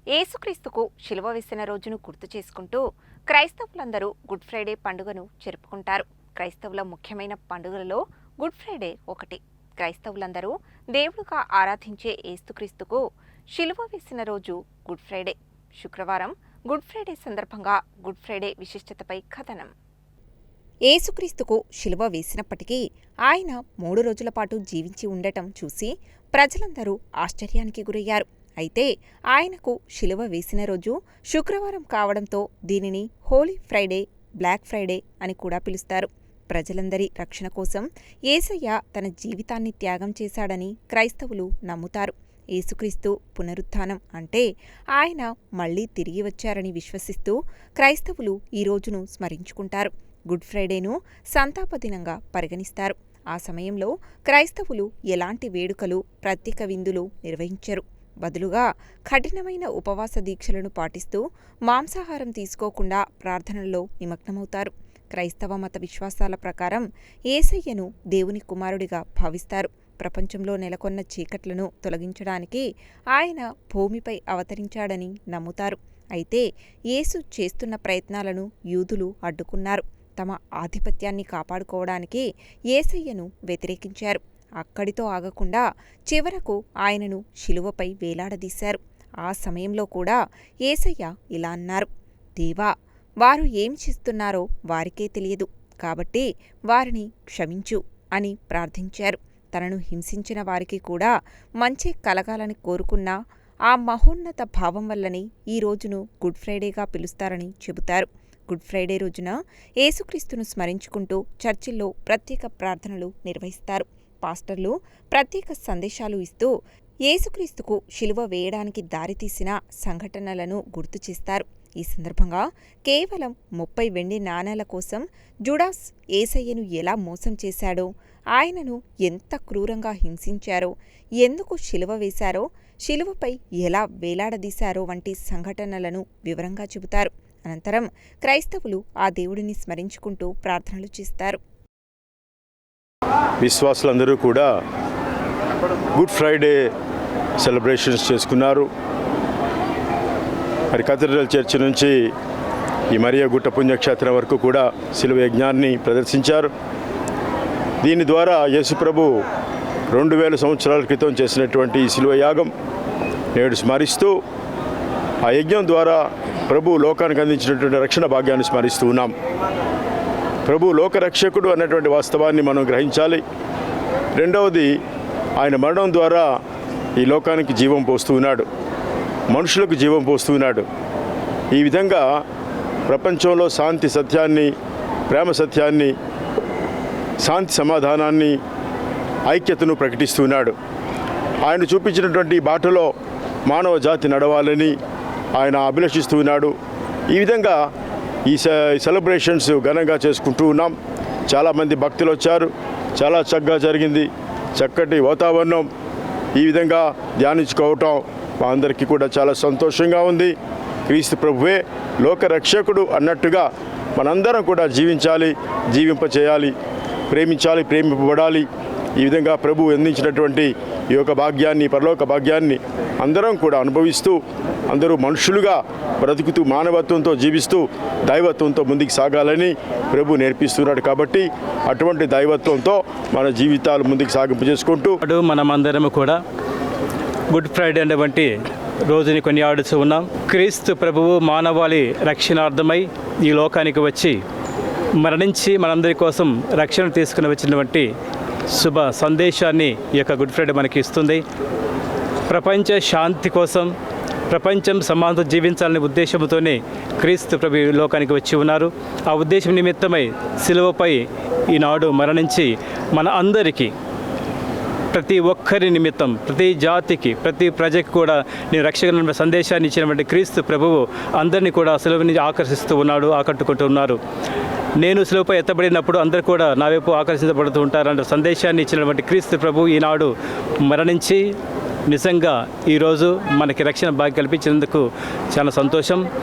యేసుక్రీస్తుకు శిలువ వేసిన రోజును గుర్తు చేసుకుంటూ క్రైస్తవులందరూ గుడ్ ఫ్రైడే పండుగను జరుపుకుంటారు. క్రైస్తవుల ముఖ్యమైన పండుగలలో గుడ్ ఫ్రైడే ఒకటి. క్రైస్తవులందరూ దేవుడుగా ఆరాధించే యేసుక్రీస్తుకు శిలువ వేసిన రోజు గుడ్ ఫ్రైడే. శుక్రవారం గుడ్ ఫ్రైడే సందర్భంగా గుడ్ ఫ్రైడే విశిష్టతపై కథనం. యేసుక్రీస్తుకు శిలువ వేసినప్పటికీ ఆయన 3 రోజుల పాటు జీవించి ఉండటం చూసి ప్రజలందరూ ఆశ్చర్యానికి గురయ్యారు. అయితే ఆయనకు శిలువ వేసిన రోజు శుక్రవారం కావడంతో దీనిని హోలీ ఫ్రైడే, బ్లాక్ ఫ్రైడే అని కూడా పిలుస్తారు. ప్రజలందరి రక్షణ కోసం యేసయ్య తన జీవితాన్ని త్యాగం చేశాడని క్రైస్తవులు నమ్ముతారు. యేసుక్రీస్తు పునరుత్థానం అంటే ఆయన మళ్లీ తిరిగి వచ్చారని విశ్వసిస్తూ క్రైస్తవులు ఈ రోజును స్మరించుకుంటారు. గుడ్ ఫ్రైడేను సంతాప దినంగా పరిగణిస్తారు. ఆ సమయంలో క్రైస్తవులు ఎలాంటి వేడుకలు, ప్రత్యేక విందులు నిర్వహించరు. బదులుగా కఠినమైన ఉపవాస దీక్షలను పాటిస్తూ మాంసాహారం తీసుకోకుండా ప్రార్థనల్లో నిమగ్నమవుతారు. క్రైస్తవ మత విశ్వాసాల ప్రకారం యేసయ్యను దేవుని కుమారుడిగా భావిస్తారు. ప్రపంచంలో నెలకొన్న చీకట్లను తొలగించడానికి ఆయన భూమిపై అవతరించాడని నమ్ముతారు. అయితే యేసు చేస్తున్న ప్రయత్నాలను యూదులు అడ్డుకున్నారు. తమ ఆధిపత్యాన్ని కాపాడుకోవడానికి యేసయ్యను వ్యతిరేకించారు. అక్కడితో ఆగకుండా చివరకు ఆయనను శిలువపై వేలాడదీశారు. ఆ సమయంలో కూడా యేసయ్య ఇలా అన్నారు, దేవా, వారు ఏం చేస్తున్నారో వారికే తెలియదు, కాబట్టి వారిని క్షమించు అని ప్రార్థించారు. తనను హింసించిన వారికి కూడా మంచి కలగాలని కోరుకున్న ఆ మహోన్నత భావం వల్లనే ఈ రోజును గుడ్ ఫ్రైడేగా పిలుస్తారని చెబుతారు. గుడ్ ఫ్రైడే రోజున యేసుక్రీస్తును స్మరించుకుంటూ చర్చిల్లో ప్రత్యేక ప్రార్థనలు నిర్వహిస్తారు. పాస్టర్లు ప్రత్యేక సందేశాలు ఇస్తూ యేసుక్రీస్తుకు శిలువ వేయడానికి దారితీసిన సంఘటనలను గుర్తు చేస్తారు. ఈ సందర్భంగా కేవలం 30 వెండి నాణేల కోసం జుడాస్ యేసయ్యను ఎలా మోసం చేశాడో, ఆయనను ఎంత క్రూరంగా హింసించారో, ఎందుకు శిలువ వేశారో, శిలువపై ఎలా వేలాడదీశారో వంటి సంఘటనలను వివరంగా చెబుతారు. అనంతరం క్రైస్తవులు ఆ దేవుడిని స్మరించుకుంటూ ప్రార్థనలు చేస్తారు. విశ్వాసులందరూ కూడా గుడ్ ఫ్రైడే సెలబ్రేషన్స్ చేసుకున్నారు. మరి కథడ్రల్ చర్చి నుంచి ఈ మరియా గుట్ట పుణ్యక్షేత్రం వరకు కూడా శిలువ యజ్ఞాన్ని ప్రదర్శించారు. దీని ద్వారా యేసుప్రభు 2000 సంవత్సరాల క్రితం చేసినటువంటి ఈ శిలువ యాగం నేడు స్మరిస్తూ ఆ యజ్ఞం ద్వారా ప్రభు లోకానికి అందించినటువంటి రక్షణ భాగ్యాన్ని స్మరిస్తూ ఉన్నాం. ప్రభు లోకరక్షకుడు అన్నటువంటి వాస్తవాన్ని మనం గ్రహించాలి. రెండవది, ఆయన మరణం ద్వారా ఈ లోకానికి జీవం పోస్తూ ఉన్నాడు, మనుషులకు జీవం పోస్తూ ఉన్నాడు. ఈ విధంగా ప్రపంచంలో శాంతి సత్యాన్ని, ప్రేమ సత్యాన్ని, శాంతి సమాధానాన్ని, ఐక్యతను ప్రకటిస్తున్నాడు. ఆయన చూపించినటువంటి బాటలో మానవ జాతి నడవాలని ఆయన అభిలషిస్తూ ఉన్నాడు. ఈ విధంగా ఈ సెలబ్రేషన్స్ ఘనంగా చేసుకుంటూ ఉన్నాం. చాలామంది భక్తులు వచ్చారు. చాలా చక్కగా జరిగింది. చక్కటి వాతావరణం. ఈ విధంగా ధ్యానించుకోవటం మా అందరికీ కూడా చాలా సంతోషంగా ఉంది. క్రీస్తు ప్రభువే లోకరక్షకుడు అన్నట్టుగా మనందరం కూడా జీవించాలి, జీవింపచేయాలి, ప్రేమించాలి, ప్రేమింపబడాలి. ఈ విధంగా ప్రభు అందించినటువంటి ఈ యొక్క భాగ్యాన్ని, పరలోక భాగ్యాన్ని అందరం కూడా అనుభవిస్తూ, అందరూ మనుషులుగా బ్రతుకుతూ, మానవత్వంతో జీవిస్తూ, దైవత్వంతో ముందుకు సాగాలని ప్రభు నేర్పిస్తున్నాడు. కాబట్టి అటువంటి దైవత్వంతో మన జీవితాలు ముందుకు సాగింపు చేసుకుంటూ మనమందరము కూడా గుడ్ ఫ్రైడే అనేటువంటి రోజుని కొనియాడుతూ ఉన్నాం. క్రీస్తు ప్రభువు మానవాళి రక్షణార్థమై ఈ లోకానికి వచ్చి మరణించి మనందరి కోసం రక్షణ తీసుకుని వచ్చినటువంటి శుభ సందేశాన్ని ఈ యొక్క గుడ్ ఫ్రైడే మనకి ఇస్తుంది. ప్రపంచ శాంతి కోసం, ప్రపంచం సమానంతో జీవించాలనే ఉద్దేశంతోనే క్రీస్తు ప్రభు లోకానికి వచ్చి ఉన్నారు. ఆ ఉద్దేశం నిమిత్తమై శిలువపై ఈనాడు మరణించి మన అందరికీ, ప్రతి ఒక్కరి నిమిత్తం, ప్రతి జాతికి, ప్రతి ప్రజకి కూడా నేను రక్షణ సందేశాన్ని ఇచ్చినటువంటి క్రీస్తు ప్రభువు అందరినీ కూడా శిలువని ఆకర్షిస్తూ ఉన్నాడు, ఆకట్టుకుంటూ ఉన్నారు. నేను శిలువపై ఎత్తబడినప్పుడు అందరూ కూడా నా వైపు ఆకర్షించబడుతూ ఉంటారన్న సందేశాన్ని ఇచ్చినటువంటి క్రీస్తు ప్రభు ఈనాడు మరణించి నిజంగా ఈరోజు మనకి రక్షణ భాగ్యం కల్పించినందుకు చాలా సంతోషం.